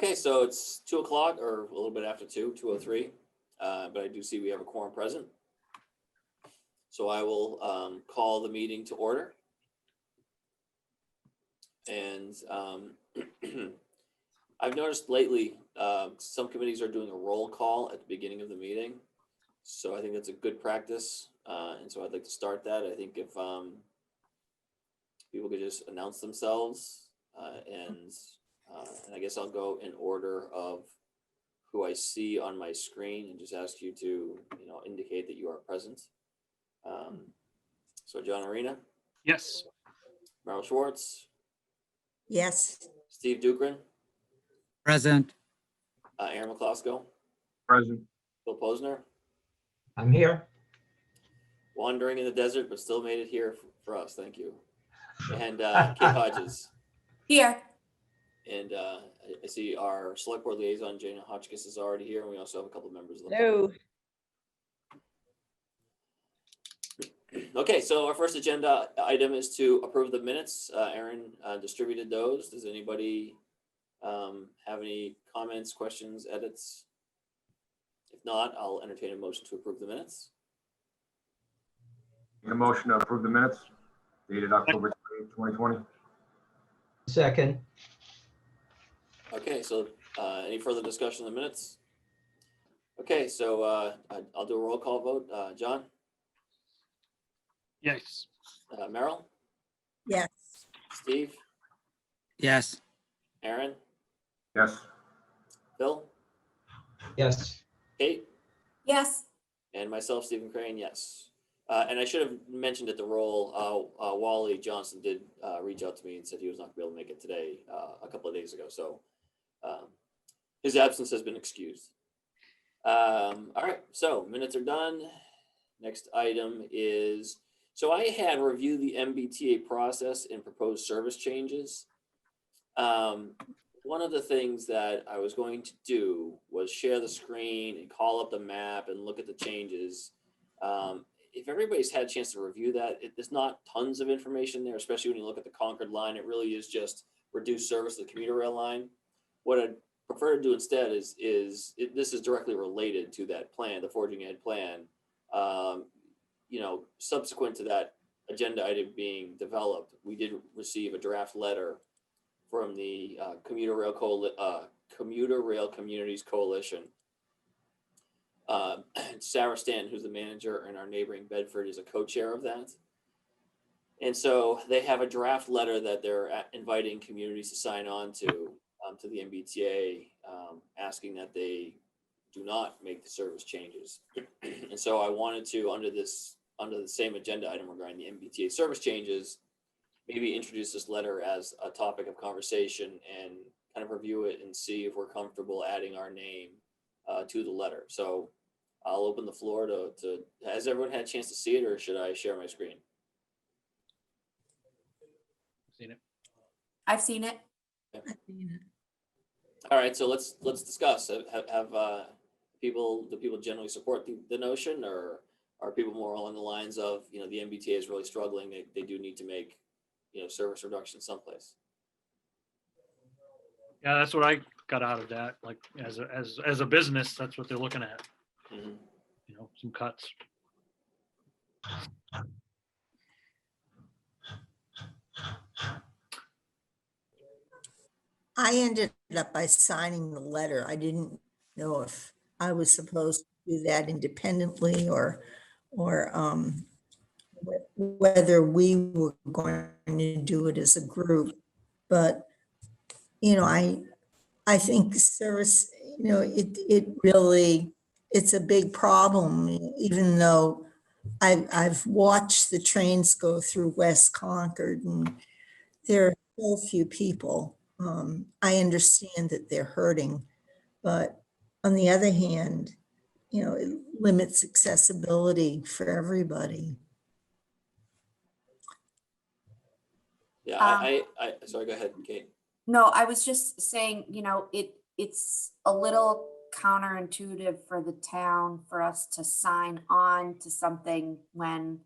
Okay, so it's 2:00 or a little bit after 2:03, but I do see we have a quorum present. So I will call the meeting to order. And I've noticed lately some committees are doing a roll call at the beginning of the meeting. So I think that's a good practice. And so I'd like to start that. I think if people could just announce themselves and I guess I'll go in order of who I see on my screen and just ask you to, indicate that you are present. So John Arena. Yes. Meryl Schwartz. Yes. Steve Dukran. Present. Aaron McCloskey. Present. Bill Posner. I'm here. Wandering in the desert, but still made it here for us. Thank you. And Kate Hodges. Here. And I see our select board liaison, Jana Hotchkiss, is already here. And we also have a couple of members of the Hello. Okay, so our first agenda item is to approve the minutes. Aaron distributed those. Does anybody have any comments, questions, edits? If not, I'll entertain a motion to approve the minutes. Need a motion to approve the minutes dated October 2020. Second. Okay, so any further discussion on the minutes? Okay, so I'll do a roll call vote. John? Yes. Meryl? Yes. Steve? Yes. Aaron? Yes. Phil? Yes. Kate? Yes. And myself, Stephen Crane, yes. And I should have mentioned at the roll, Wally Johnson did reach out to me and said he was not going to be able to make it today a couple of days ago. So his absence has been excused. All right, so minutes are done. Next item is, so I had reviewed the MBTA process and proposed service changes. One of the things that I was going to do was share the screen and call up the map and look at the changes. If everybody's had a chance to review that, there's not tons of information there, especially when you look at the Concord line. It really is just reduced service to the commuter rail line. What I'd prefer to do instead is this is directly related to that plan, the Forging Ahead plan. Subsequent to that agenda item being developed, we did receive a draft letter from the Commuter Rail Communities Coalition. Sarah Stanton, who's the manager in our neighboring Bedford, is a co-chair of that. And so they have a draft letter that they're inviting communities to sign on to the MBTA, asking that they do not make the service changes. And so I wanted to, under the same agenda item regarding the MBTA service changes, maybe introduce this letter as a topic of conversation and kind of review it and see if we're comfortable adding our name to the letter. So I'll open the floor to has everyone had a chance to see it, or should I share my screen? Seen it. I've seen it. All right, so let's discuss. Have do people generally support the notion, or are people more along the lines of, the MBTA is really struggling, they do need to make, service reduction someplace? Yeah, that's what I got out of that. Like as a business, that's what they're looking at. Mhm. Some cuts. I ended up by signing the letter. I didn't know if I was supposed to do that independently or whether we were going to do it as a group. But, I think service, it really, it's a big problem, even though I've watched the trains go through West Concord and there are so few people. I understand that they're hurting, but on the other hand, it limits accessibility for everybody. Yeah, sorry, go ahead, Kate. No, I was just saying, it's a little counterintuitive for the town for us to sign on to something when,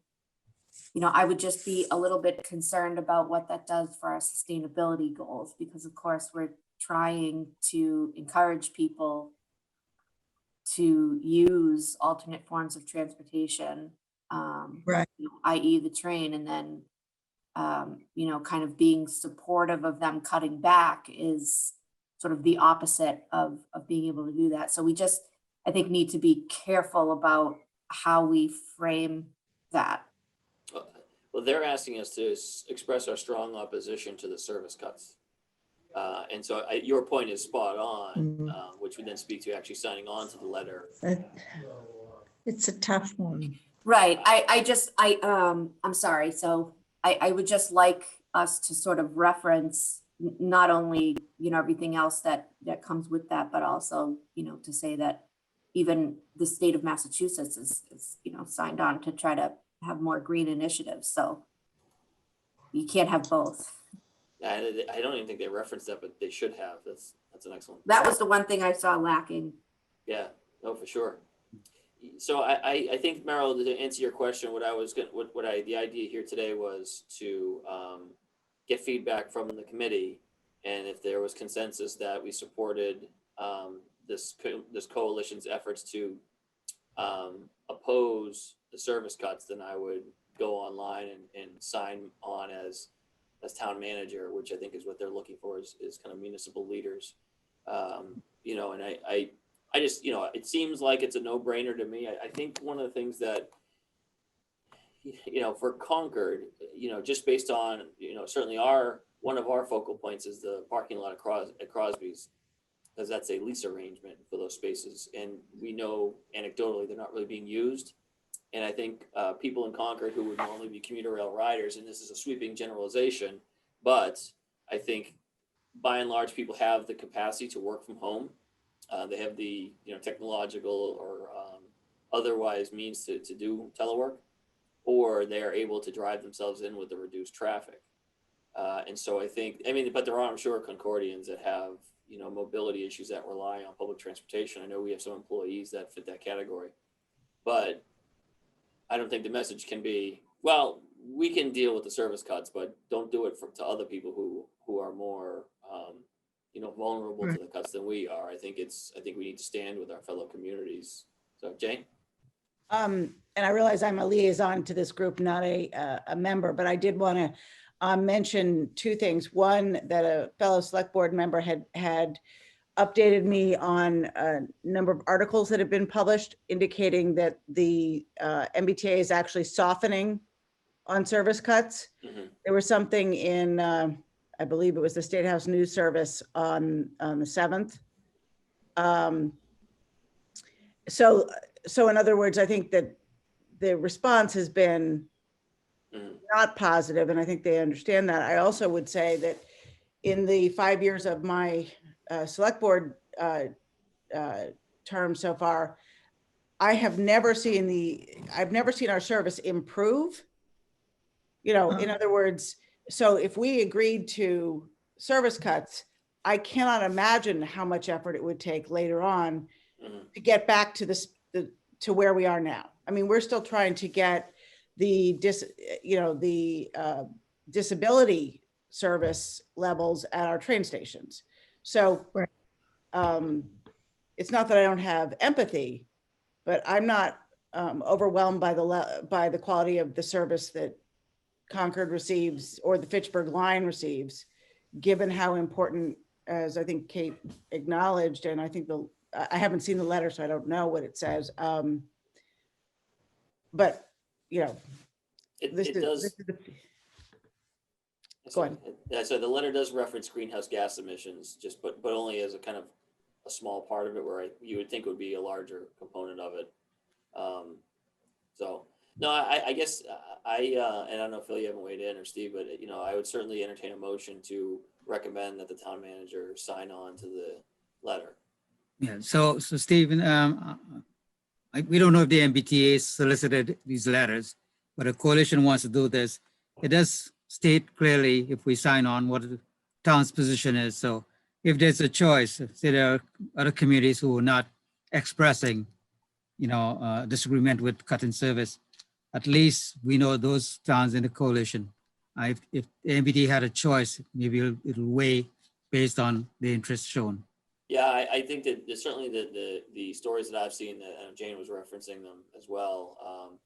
I would just be a little bit concerned about what that does for our sustainability goals, because of course we're trying to encourage people to use alternate forms of transportation, Right. i.e. the train, and then, kind of being supportive of them cutting back is sort of the opposite of being able to do that. So we just, I think, need to be careful about how we frame that. Well, they're asking us to express our strong opposition to the service cuts. And so your point is spot on, which would then speak to actually signing on to the letter. It's a tough one. Right. I'm sorry. So I would just like us to sort of reference not only, everything else that comes with that, but also, to say that even the state of Massachusetts is, signed on to try to have more green initiatives. So you can't have both. I don't even think they referenced that, but they should have. That's an excellent. That was the one thing I saw lacking. Yeah, no, for sure. So I think, Meryl, to answer your question, the idea here today was to get feedback from the committee, and if there was consensus that we supported this coalition's efforts to oppose the service cuts, then I would go online and sign on as town manager, which I think is what they're looking for, is kind of municipal leaders. And I just, it seems like it's a no-brainer to me. I think one of the things that, for Concord, just based on, certainly one of our focal points is the parking lot at Crosby's, because that's a lease arrangement for those spaces. And we know anecdotally they're not really being used. And I think people in Concord who would normally be commuter rail riders, and this is a sweeping generalization, but I think by and large people have the capacity to work from home. They have the technological or otherwise means to do telework, or they are able to drive themselves in with the reduced traffic. And so but there are, I'm sure, Concordians that have mobility issues that rely on public transportation. I know we have some employees that fit that category, but I don't think the message can be, well, we can deal with the service cuts, but don't do it to other people who are more vulnerable to the cuts than we are. I think we need to stand with our fellow communities. So, Jane? And I realize I'm a liaison to this group, not a member, but I did want to mention two things. One, that a fellow select board member had updated me on a number of articles that have been published indicating that the MBTA is actually softening on service cuts. Mm-hmm. There was something in, I believe it was the State House News Service on the 7th. So in other words, I think that the response has been not positive, and I think they understand that. I also would say that in the 5 years of my select board term so far, I've never seen our service improve. In other words, so if we agreed to service cuts, I cannot imagine how much effort it would take later on to get back to to where we are now. I mean, we're still trying to get the disability service levels at our train stations. So it's not that I don't have empathy, but I'm not overwhelmed by the quality of the service that Concord receives or the Fitchburg line receives, given how important, as I think Kate acknowledged, and I think I haven't seen the letter, so I don't know what it says. But It does. Go ahead. Yeah, so the letter does reference greenhouse gas emissions, but only as a kind of a small part of it, where you would think it would be a larger component of it. So no, I guess and I don't know if Phil, you haven't weighed in, or Steve, but I would certainly entertain a motion to recommend that the town manager sign on to the letter. Yeah, so Stephen, we don't know if the MBTA solicited these letters, but a coalition wants to do this. It does state clearly, if we sign on, what the town's position is. So if there's a choice, say there are other communities who are not expressing, disagreement with cut in service, at least we know those towns in the coalition. If the MBTA had a choice, maybe it'll weigh based on the interest shown. Yeah, I think that certainly the stories that I've seen that Jane was referencing them as well.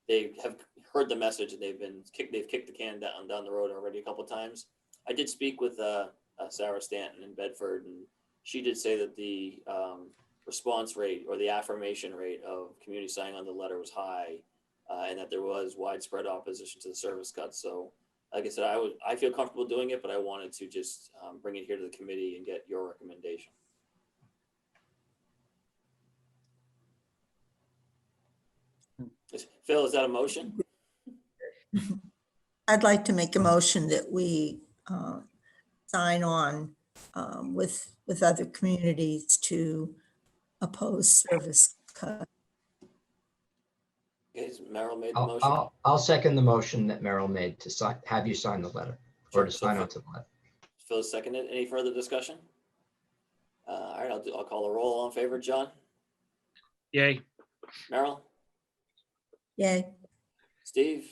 They have heard the message and they've kicked the can down the road already a couple of times. I did speak with Sarah Stanton in Bedford, and she did say that the response rate or the affirmation rate of community signing on the letter was high, and that there was widespread opposition to the service cuts. So, like I said, I feel comfortable doing it, but I wanted to just bring it here to the committee and get your recommendation. Phil, is that a motion? I'd like to make a motion that we sign on with other communities to oppose service cut. Okay, has Merrill made the I'll, motion? I'll second the motion that Merrill made to have you sign the letter or Sure. to So sign on to the letter. Phil seconded. Any further discussion? All right, I'll call a roll. All in favor. John? Yay. Merrill? Yay. Steve?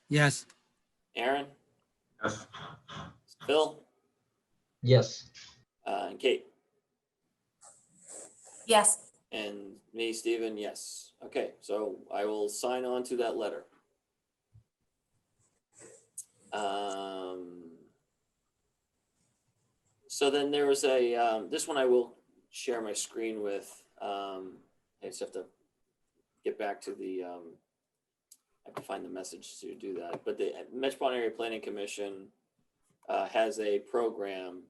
Yes, Aaron? Yes. Phil? Yes, And Kate? Yes, And me, Stephen, yes. Okay, so I will sign on to that letter. So then there was this one I will share my screen with. I just have to get back to I have to find the message to do that. But the Metropolitan Area Planning Commission has a program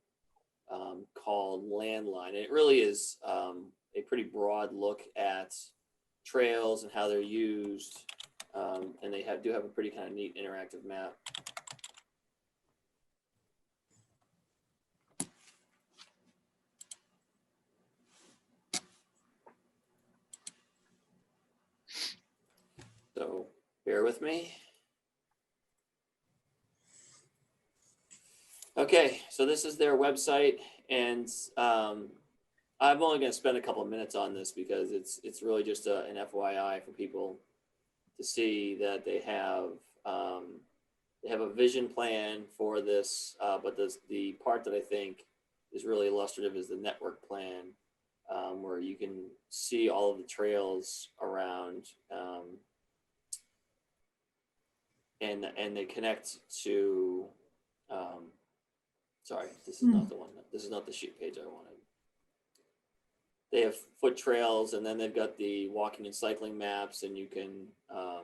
called Landline. And it really is a pretty broad look at trails and how they're used. And they do have a pretty kind of neat interactive map. So bear with me. Okay, so this is their website, and I'm only going to spend a couple of minutes on this because it's really just an FYI for people to see that they have a vision plan for this, but the part that I think is really illustrative is the network plan, where you can see all of the trails around. And they connect to, sorry, this is not the one. This is not the sheet page I wanted. They have foot trails, and then they've got the walking and cycling maps, and you can, I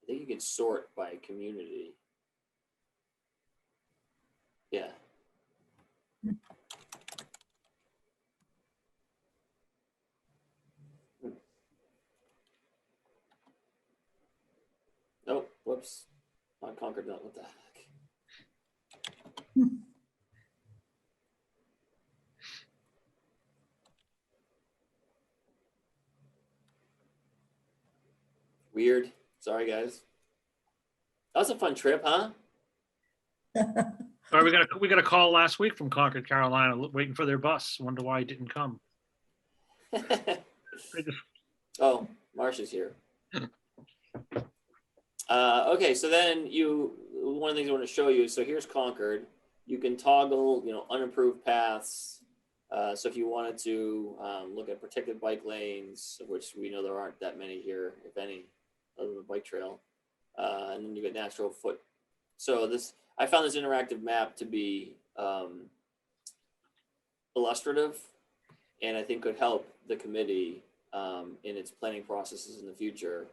think you can sort by community. Yeah. Oh, whoops. Not Concord, not what the heck. Weird. Sorry, guys. That was a fun trip, huh? All right, we got a call last week from Concord, Carolina, waiting for their bus. Wonder why he didn't come. Oh, Marcia's here. Okay, so then one of the things I want to show you, so here's Concord. You can toggle, unimproved paths. So if you wanted to look at protected bike lanes, of which we know there aren't that many here, if any, other than the bike trail. And then you get natural foot. So I found this interactive map to be illustrative, and I think could help the committee in its planning processes in the future.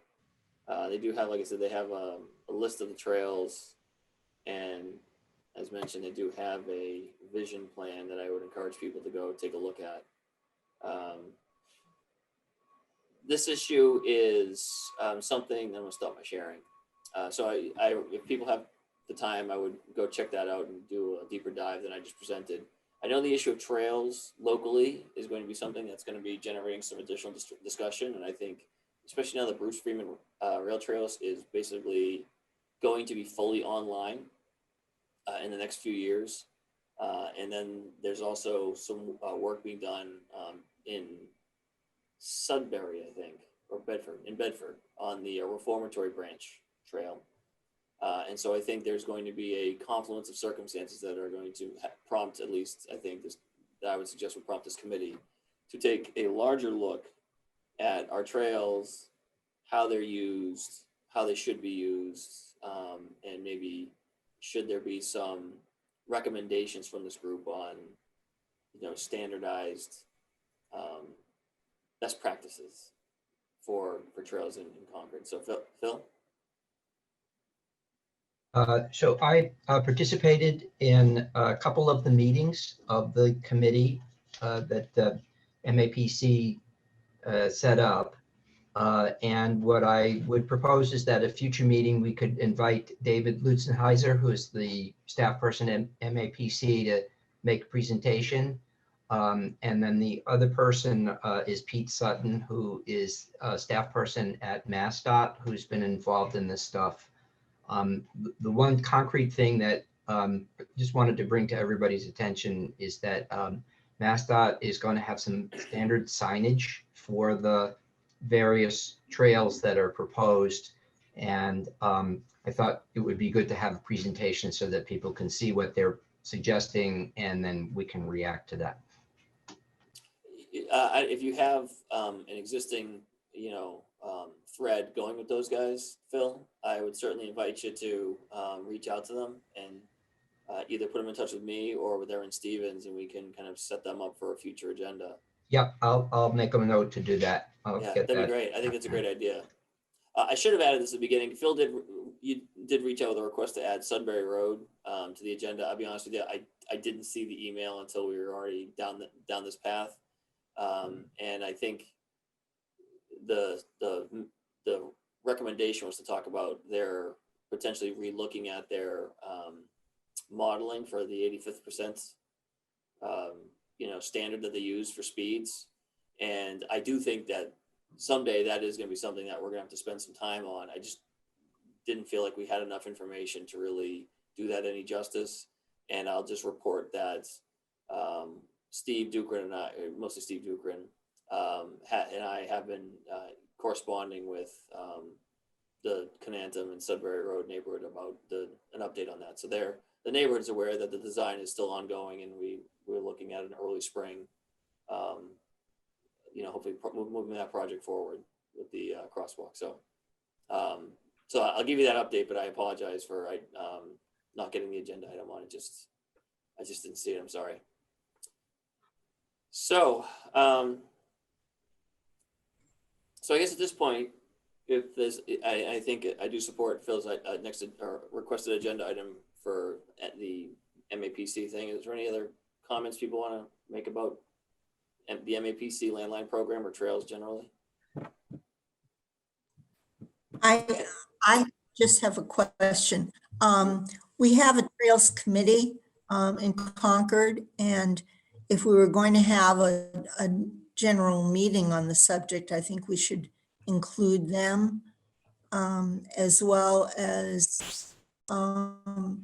They do have, like I said, they have a list of the trails, and as mentioned, they do have a vision plan that I would encourage people to go take a look at. This issue is something, I'm gonna stop my sharing. So if people have the time, I would go check that out and do a deeper dive than I just presented. I know the issue of trails locally is going to be something that's going to be generating some additional discussion. And I think, especially now that Bruce Freeman Rail Trails is basically going to be fully online in the next few years. And then there's also some work being done in Sudbury, I think, or in Bedford, on the Reformatory Branch Trail. And so I think there's going to be a confluence of circumstances that are going to prompt, at least I think this, that I would suggest would prompt this committee to take a larger look at our trails, how they're used, how they should be used, and maybe should there be some recommendations from this group on, standardized best practices for trails in Concord. So Phil? So I participated in a couple of the meetings of the committee that MAPC set up. And what I would propose is that a future meeting, we could invite David Lutzenheiser, who is the staff person at MAPC, to make a presentation. And then the other person is Pete Sutton, who is a staff person at MassDOT, who's been involved in this stuff. The one concrete thing that just wanted to bring to everybody's attention is that MassDOT is going to have some standard signage for the various trails that are proposed. And I thought it would be good to have a presentation so that people can see what they're suggesting, and then we can react to that. If you have an existing, thread going with those guys, Phil, I would certainly invite you to reach out to them and either put them in touch with me or with Erin Stevens, and we can kind of set them up for a future agenda. Yep, I'll make a note to do that. I'll Yeah, get that'd that. be great. I think that's a great idea. I should have added this at the beginning. Phil you did reach out with a request to add Sudbury Road to the agenda. I'll be honest with you, I didn't see the email until we were already down this path. And I think the recommendation was to talk about their potentially relooking at their modeling for the 85th percent, standard that they use for speeds. And I do think that someday that is going to be something that we're going to have to spend some time on. I just didn't feel like we had enough information to really do that any justice. And I'll just report that Steve Dukran and I, mostly Steve Dukran, and I have been corresponding with the Canantum and Sudbury Road neighborhood about an update on that. So the neighborhood's aware that the design is still ongoing, and we're looking at an early spring, hopefully moving that project forward with the crosswalk. So I'll give you that update, but I apologize for not getting the agenda item on it. I just didn't see it. I'm sorry. So, so I guess at this point, if there's, I think I do support Phil's next requested agenda item for the MAPC thing. Is there any other comments people want to make about the MAPC landline program or trails generally? I just have a question. We have a Trails Committee in Concord, and if we were going to have a general meeting on the subject, I think we should include them, as well as the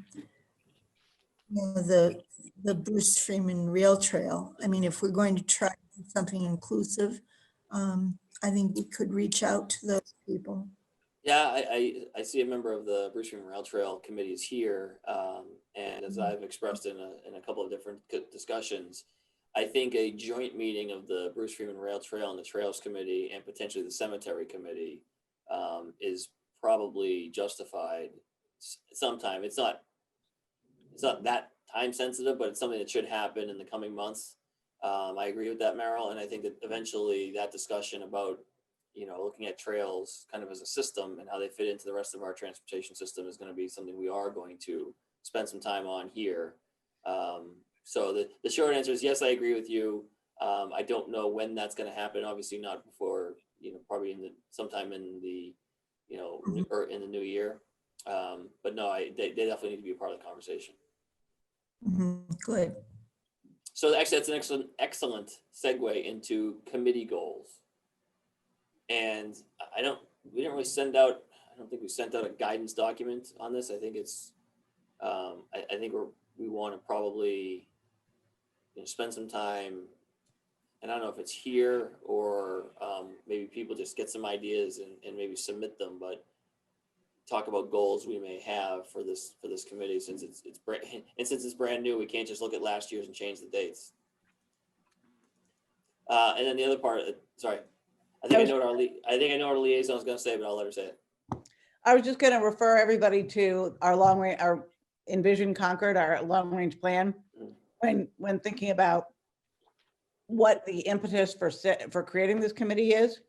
Bruce Freeman Rail Trail. I mean, if we're going to try something inclusive, I think we could reach out to those people. Yeah, I see a member of the Bruce Freeman Rail Trail committee is here, and as I've expressed in a couple of different discussions, I think a joint meeting of the Bruce Freeman Rail Trail and the Trails Committee and potentially the Cemetery Committee is probably justified sometime. It's not that time sensitive, but it's something that should happen in the coming months. I agree with that, Meryl, and I think that eventually that discussion about looking at trails kind of as a system and how they fit into the rest of our transportation system is going to be something we are going to spend some time on here. So the short answer is yes, I agree with you. I don't know when that's going to happen. Obviously not before, probably sometime in the, or in the new year. But no, they definitely need to be a part of the conversation. Good. So actually that's an excellent segue into committee goals. And we didn't really send out, I don't think we sent out a guidance document on this. I think it's, I think we want to probably spend some time, and I don't know if it's here or maybe people just get some ideas and maybe submit them, but talk about goals we may have for this committee, since it's brand new. We can't just look at last year's and change the dates. And then the other part, sorry, I think I know what our liaison is going to say, but I'll let her say it. I was just going to refer everybody to our long range, our Envision Concord, our long range plan, when thinking about what the impetus for creating this committee is,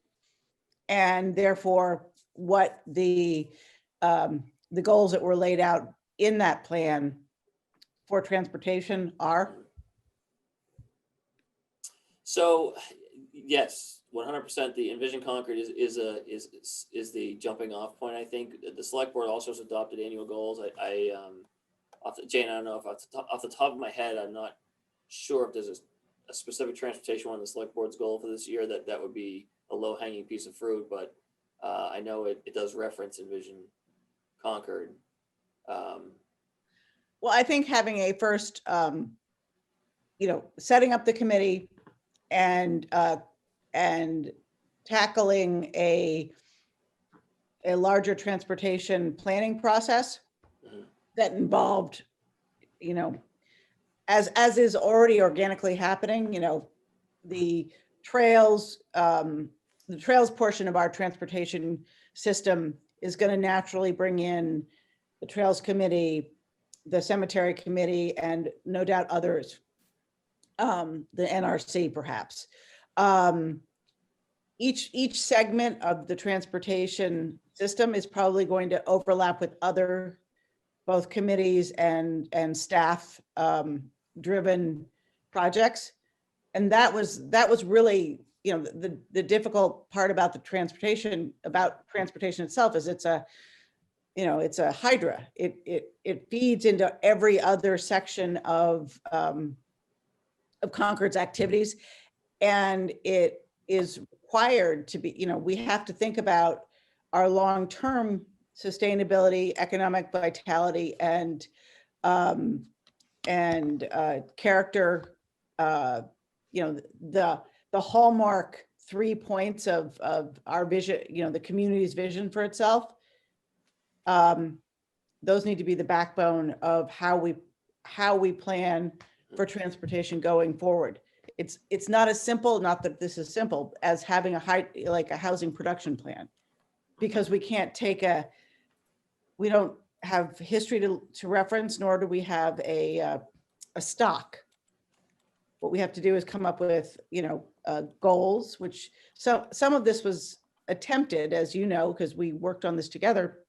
and therefore what the goals that were laid out in that plan for transportation are. So, yes, 100%. The Envision Concord is the jumping off point. I think the select board also has adopted annual goals. Jane, I don't know if off the top of my head, I'm not sure if there's a specific transportation one in the select board's goal for this year that would be a low hanging piece of fruit, but I know it does reference Envision Concord. Well, I think having a first, setting up the committee and tackling a larger transportation planning process that involved, as is already organically happening, the trails portion of our transportation system is going to naturally bring in the Trails Committee, the Cemetery Committee, and no doubt others, the NRC perhaps. Each segment of the transportation system is probably going to overlap with other both committees and staff driven projects. And that was really, the difficult part about transportation itself is it's a hydra. It feeds into every other section of Concord's activities, and it is required to be, we have to think about our long-term sustainability, economic vitality, and character. The hallmark 3 points of our vision, the community's vision for itself. Those need to be the backbone of how we plan for transportation going forward. It's not as simple, not that this is simple, as having a housing production plan, because we don't have history to reference, nor do we have a stock. What we have to do is come up with, goals, which some of this was attempted, as you know, because we worked on this together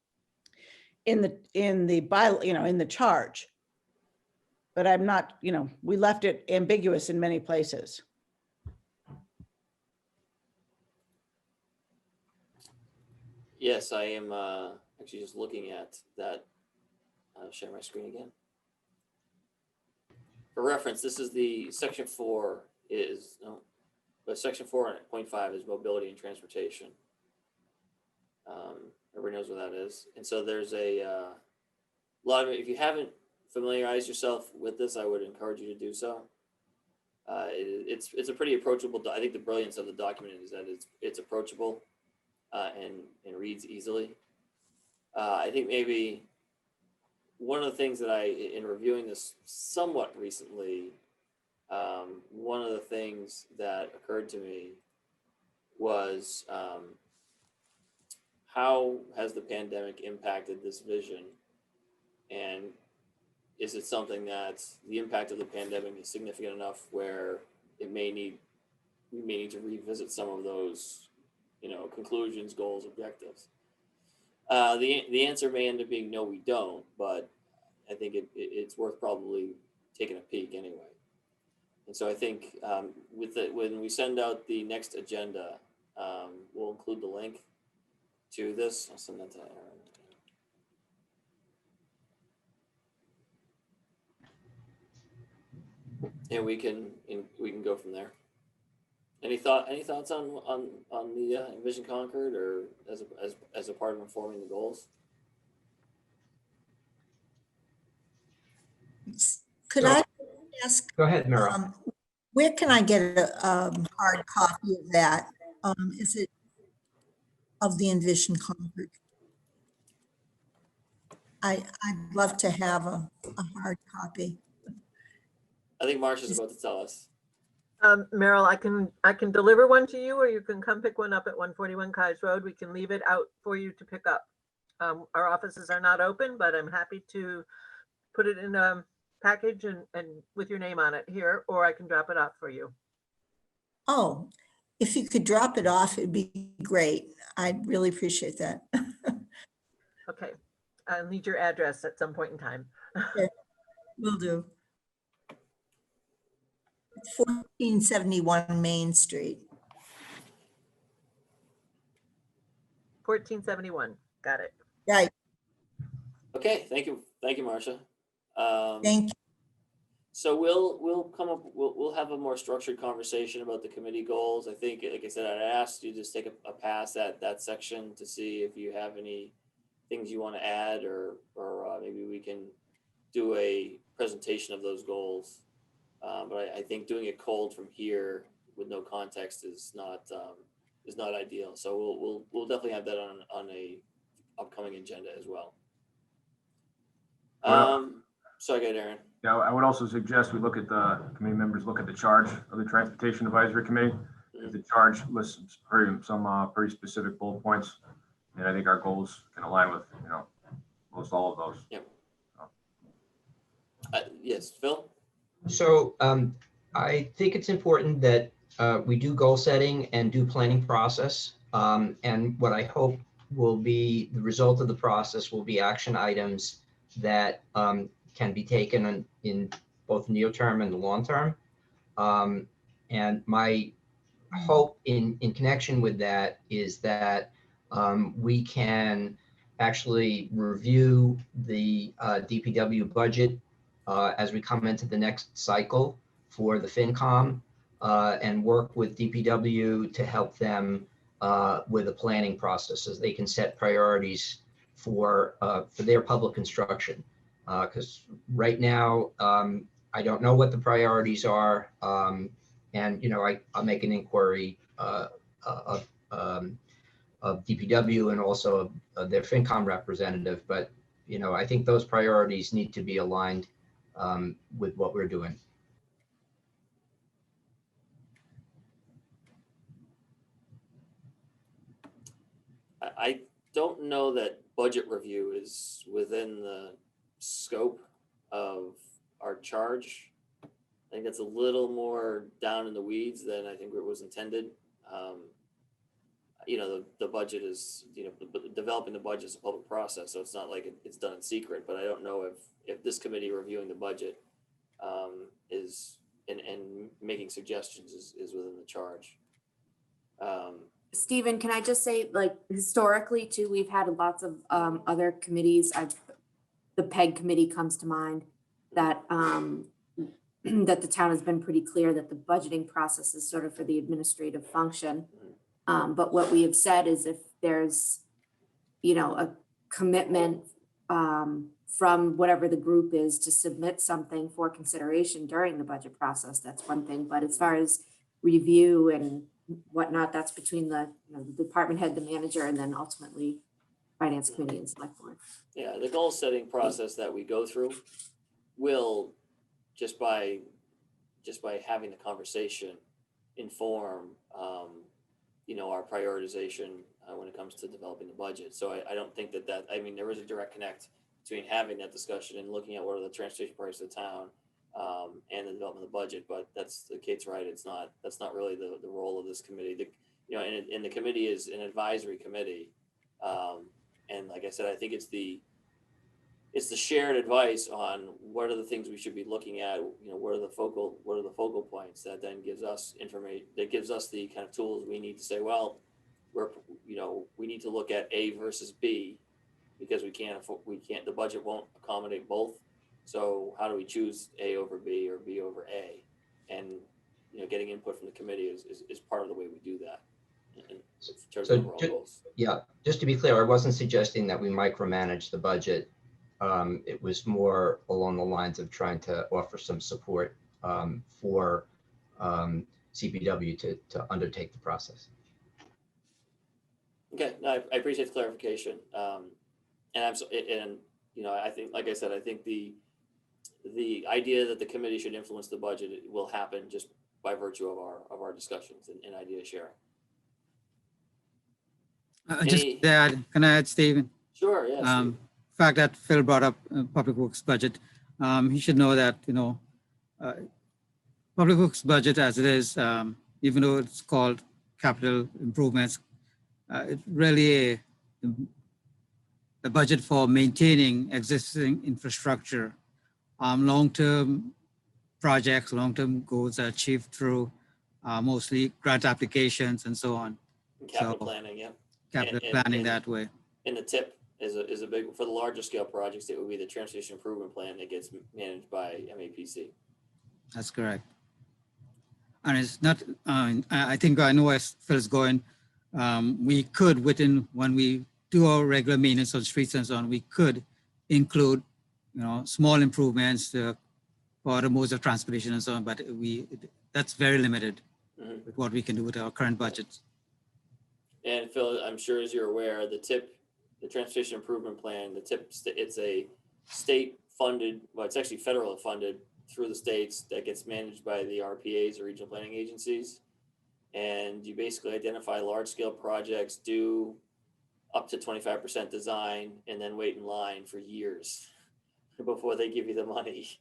in the charge. But I'm not, we left it ambiguous in many places. Yes, I am actually just looking at that. I'll share my screen again. For reference, this is the section 4 but section 4.5 is mobility and transportation. Everybody knows what that is. And so there's a lot of it. If you haven't familiarized yourself with this, I would encourage you to do so. It's a pretty approachable. I think the brilliance of the document is that it's approachable and reads easily. I think maybe one of the things that in reviewing this somewhat recently, one of the things that occurred to me was how has the pandemic impacted this vision, and is it something that the impact of the pandemic is significant enough where we may need to revisit some of those, conclusions, goals, objectives? The answer may end up being no, we don't, but I think it's worth probably taking a peek anyway. And so I think when we send out the next agenda, we'll include the link to this. I'll send that to Aaron. And we can go from there. Any thoughts on the Envision Concord, or as a part of informing the goals? Could I ask, Go ahead, Meryl. where can I get a hard copy of that? Is it of the Envision Concord? I'd love to have a hard copy. I think Marcia's about to tell us. Meryl, I can deliver one to you, or you can come pick one up at 141 Kais Road. We can leave it out for you to pick up. Our offices are not open, but I'm happy to put it in a package and with your name on it here, or I can drop it off for you. Oh, if you could drop it off, it'd be great. I'd really appreciate that. Okay, I'll need your address at some point in time. Will do. 1471 Main Street. 1471, got it. Right, Okay, thank you, Marcia. thank you. So we'll come up, we'll have a more structured conversation about the committee goals. I think, like I said, I'd ask you to just take a pass at that section to see if you have any things you want to add, or maybe we can do a presentation of those goals. But I think doing it cold from here with no context is not ideal. So we'll definitely have that on a upcoming agenda as well. Sorry, go ahead, Aaron. Yeah, I would also suggest we look at the committee members, look at the charge of the Transportation Advisory Committee. The charge lists some pretty specific bullet points, and I think our goals can align with, most all of those. Yep. Yes, Phil? So I think it's important that we do goal setting and do planning process. And what I hope will be the result of the process will be action items that can be taken in both near term and the long term. And my hope in connection with that is that we can actually review the DPW budget as we come into the next cycle for the FinCom and work with DPW to help them with the planning process as they can set priorities for their public construction. Because right now, I don't know what the priorities are. And, I'll make an inquiry of DPW and also of their FinCom representative. But, I think those priorities need to be aligned with what we're doing. I don't know that budget review is within the scope of our charge. I think that's a little more down in the weeds than I think it was intended. The budget is, developing the budget is a public process, so it's not like it's done in secret. But I don't know if this committee reviewing the budget is and making suggestions is within the charge. Stephen, can I just say, like, historically too, we've had lots of other committees. The PEG committee comes to mind that that the town has been pretty clear that the budgeting process is sort of for the administrative function. But what we have said is if there's, a commitment from whatever the group is to submit something for consideration during the budget process, that's one thing. But as far as review and whatnot, that's between the department head, the manager, and then ultimately finance committee and select board. Yeah, the goal setting process that we go through will just by having the conversation inform our prioritization when it comes to developing the budget. So I don't think that there is a direct connect between having that discussion and looking at what are the transportation priorities of the town and the development of the budget. But Kate's right. That's not really the role of this committee. And the committee is an advisory committee. And like I said, I think it's the shared advice on what are the things we should be looking at, what are the focal points that then gives us information, that gives us the kind of tools we need to say, well, we need to look at A versus B because the budget won't accommodate both. So how do we choose A over B or B over A? And, getting input from the committee is part of the way we do that. In terms of overall goals. Yeah, just to be clear, I wasn't suggesting that we micromanage the budget. It was more along the lines of trying to offer some support for CPW to undertake the process. Okay, no, I appreciate the clarification. And you know, I think, like I said, I think the idea that the committee should influence the budget will happen just by virtue of our discussions and idea sharing. Just Any- that, can I add, Stephen? Sure, yes. Fact that Phil brought up Public Works budget, he should know that, Public Works budget as it is, even though it's called capital improvements, it's really a budget for maintaining existing infrastructure. Long-term projects, long-term goals are achieved through mostly grant applications and so on. Capital so- planning, yeah. Capital And- planning and- that way. And the tip is a big, for the larger scale projects, it would be the transportation improvement plan that gets managed by MAPC. That's correct. And it's not, I think I know where Phil's going. We could, when we do our regular maintenance on streets and so on, we could include, small improvements for the modes of transportation and so on, but that's very limited Mhm. with what we can do with our current budgets. And Phil, I'm sure as you're aware, the TIP, the Transportation Improvement Plan, the TIP, it's a state funded, well, it's actually federal funded through the states that gets managed by the RPAs or regional planning agencies. And you basically identify large scale projects, do up to 25% design, and then wait in line for years before they give you the money.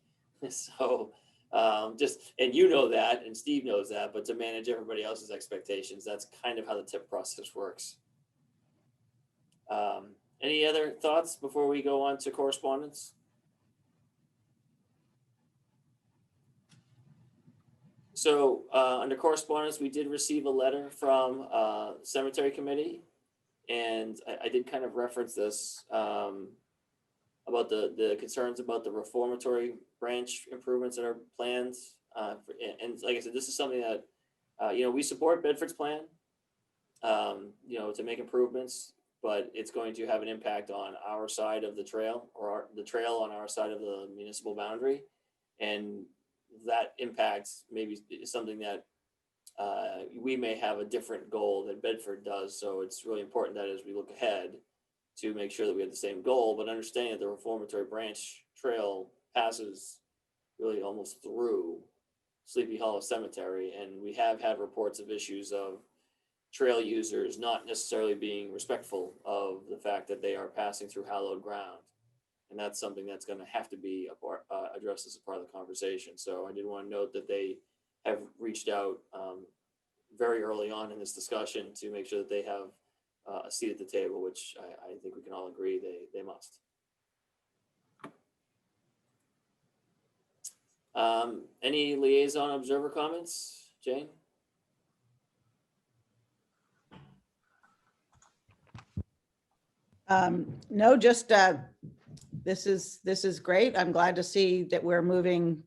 So and you know that, and Steve knows that, but to manage everybody else's expectations, that's kind of how the TIP process works. Any other thoughts before we go on to correspondence? So under correspondence, we did receive a letter from Cemetery Committee, and I did kind of reference this about the concerns about the reformatory branch improvements that are planned. And like I said, this is something that, we support Bedford's plan, to make improvements, but it's going to have an impact on our side of the trail, or the trail on our side of the municipal boundary. And that impact maybe is something that we may have a different goal that Bedford does. So it's really important that as we look ahead to make sure that we have the same goal, but understanding that the reformatory branch trail passes really almost through Sleepy Hollow Cemetery. And we have had reports of issues of trail users not necessarily being respectful of the fact that they are passing through hallowed ground. And that's something that's going to have to be addressed as a part of the conversation. So I did want to note that they have reached out very early on in this discussion to make sure that they have a seat at the table, which I think we can all agree they must. Any liaison observer comments, Jane? No, just this is great. I'm glad to see that we're moving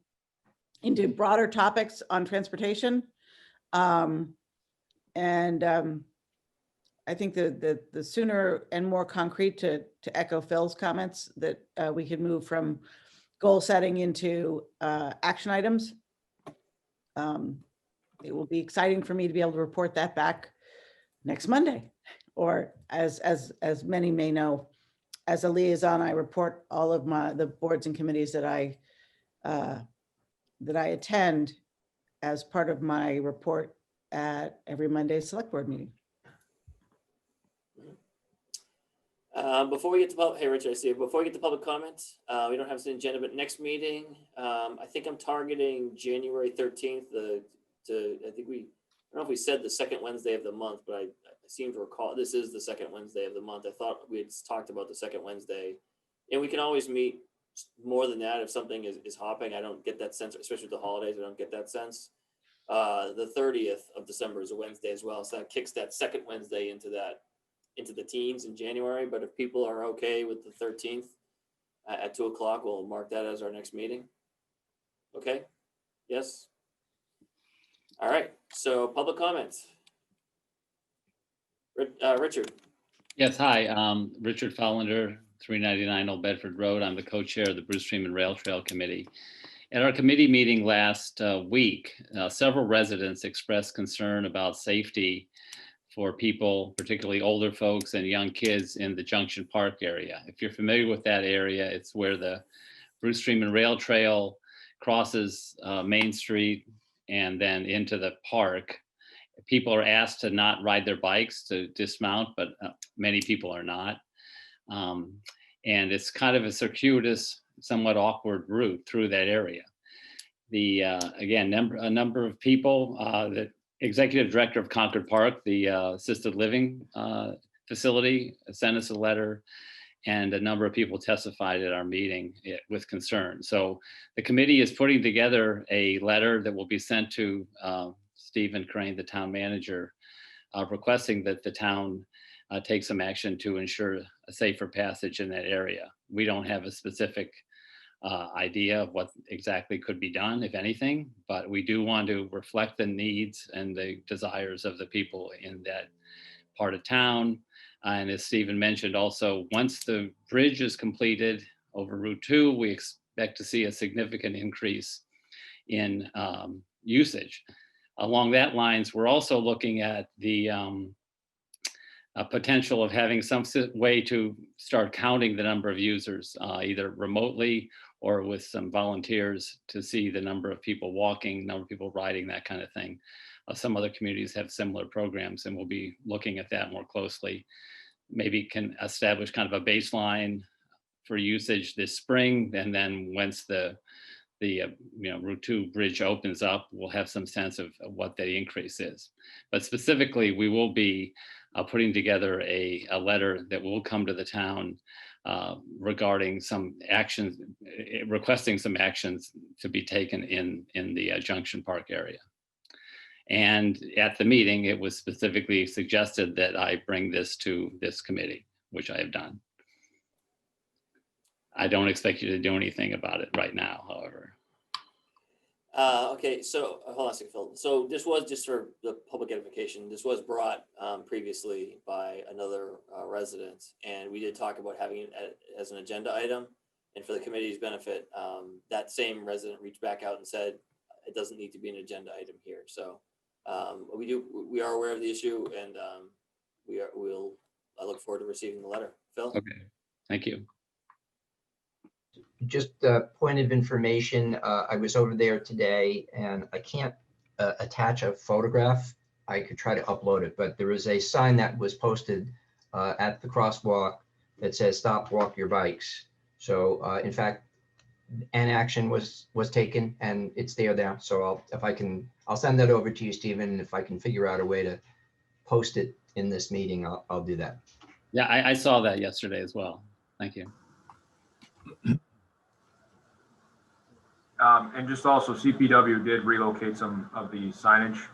into broader topics on transportation. I think the sooner and more concrete, to echo Phil's comments, that we could move from goal setting into action items. It will be exciting for me to be able to report that back next Monday, or as many may know, as a liaison, I report all of the boards and committees that I attend as part of my report at every Monday select board meeting. Before we get to hey Rich, I see. Before we get to public comment, we don't have an agenda, but next meeting, I think I'm targeting January 13th. I don't know if we said the second Wednesday of the month, but I seem to recall this is the second Wednesday of the month. I thought we had talked about the second Wednesday, and we can always meet more than that if something is hopping. I don't get that sense, especially with the holidays. I don't get that sense. The 30th of December is a Wednesday as well, so that kicks that second Wednesday into the teens in January. But if people are okay with the 13th at 2:00, we'll mark that as our next meeting. Okay? Yes? All right, so public comments. Richard. Yes, hi, Richard Follander, 399 Old Bedford Road. I'm the co-chair of the Bruce Freeman Rail Trail Committee. At our committee meeting last week, several residents expressed concern about safety for people, particularly older folks and young kids in the Junction Park area. If you're familiar with that area, it's where the Bruce Freeman Rail Trail crosses Main Street and then into the park. People are asked to not ride their bikes, to dismount, but many people are not. And it's kind of a circuitous, somewhat awkward route through that area. Again, a number of people, the executive director of Concord Park, the assisted living facility, sent us a letter, and a number of people testified at our meeting with concern. So the committee is putting together a letter that will be sent to Stephen Crane, the town manager, requesting that the town take some action to ensure a safer passage in that area. We don't have a specific idea of what exactly could be done, if anything, but we do want to reflect the needs and the desires of the people in that part of town. And as Stephen mentioned also, once the bridge is completed over Route 2, we expect to see a significant increase in usage. Along that lines, we're also looking at the potential of having some way to start counting the number of users, either remotely or with some volunteers, to see the number of people walking, number of people riding, that kind of thing. Some other communities have similar programs, and we'll be looking at that more closely. Maybe can establish kind of a baseline for usage this spring, and then once the Route 2 bridge opens up, we'll have some sense of what the increase is. But specifically, we will be putting together a letter that will come to the town regarding some actions, requesting some actions to be taken in the Junction Park area. And at the meeting, it was specifically suggested that I bring this to this committee, which I have done. I don't expect you to do anything about it right now, however. Okay, so hold on a second, Phil. So this was just for the public edification. This was brought previously by another resident, and we did talk about having it as an agenda item. And for the committee's benefit, that same resident reached back out and said it doesn't need to be an agenda item here. So we are aware of the issue, and I look forward to receiving the letter. Phil? Okay, thank you. Just a point of information, I was over there today and I can't attach a photograph. I could try to upload it, but there is a sign that was posted at the crosswalk that says "Stop, walk your bikes." So in fact, an action was taken and it's there now. So I'll send that over to you, Stephen. And if I can figure out a way to post it in this meeting, I'll do that. Yeah, I saw that yesterday as well. Thank you. And just also, CPW did relocate some of the signage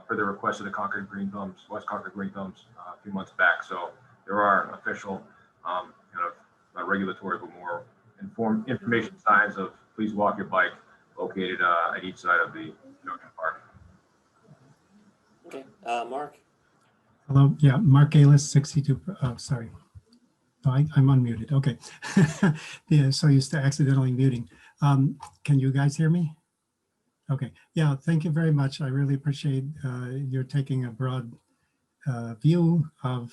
per the request of the Concord Green Thumbs, West Concord Green Thumbs, a few months back. So there are official, kind of not regulatory, but more information signs of "Please walk your bike" located at each side of the Junction Park. Okay, Mark? Hello, yeah, Mark Alis, 62, sorry. Oh, I'm unmuted, okay. Yeah, so used to accidentally muting. Can you guys hear me? Okay, yeah, thank you very much. I really appreciate your taking a broad view of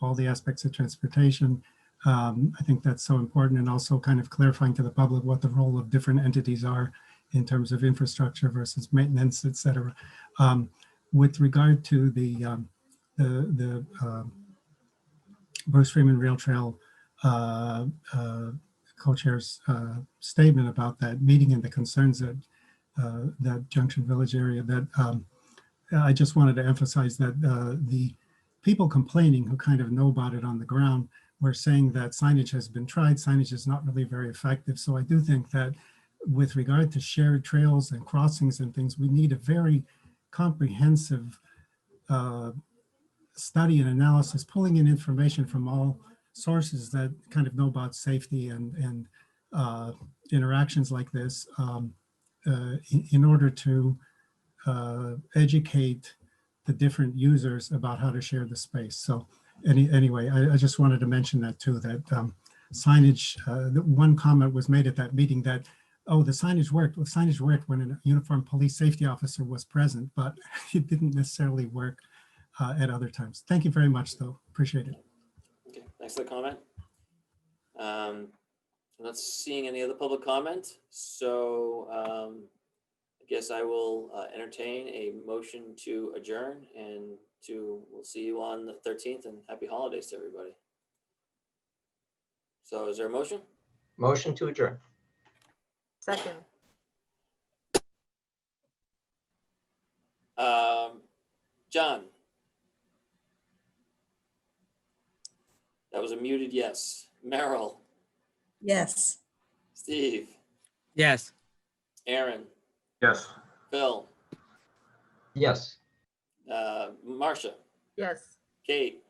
all the aspects of transportation. I think that's so important, and also kind of clarifying to the public what the role of different entities are in terms of infrastructure versus maintenance, et cetera. With regard to the Bruce Freeman Rail Trail co-chair's statement about that meeting and the concerns that that Junction Village area, that I just wanted to emphasize that the people complaining who kind of know about it on the ground were saying that signage has been tried, signage is not really very effective. So I do think that with regard to shared trails and crossings and things, we need a very comprehensive study and analysis, pulling in information from all sources that kind of know about safety and interactions like this in order to educate the different users about how to share the space. So anyway, I just wanted to mention that too, that signage, one comment was made at that meeting that, oh, the signage worked. Well, signage worked when a uniformed police safety officer was present, but it didn't necessarily work at other times. Thank you very much, though. Appreciate it. Okay, thanks for the comment. Not seeing any other public comment, so I guess I will entertain a motion to adjourn and we'll see you on the 13th, and happy holidays to everybody. So is there a motion? Motion to adjourn. Second. John? That was a muted yes. Meryl? Yes. Steve? Yes. Aaron? Yes. Phil? Yes. Marcia? Yes. Kate?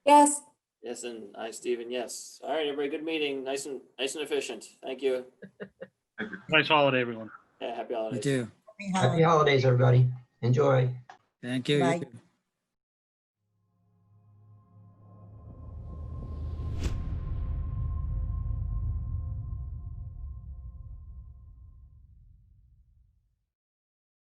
Yes. Yes, and I, Stephen, yes. All right, everybody, good meeting. Nice and efficient. Thank you. Nice holiday, everyone. Yeah, happy You holidays. too. Happy holidays, everybody. Enjoy. Thank you. You Bye. too.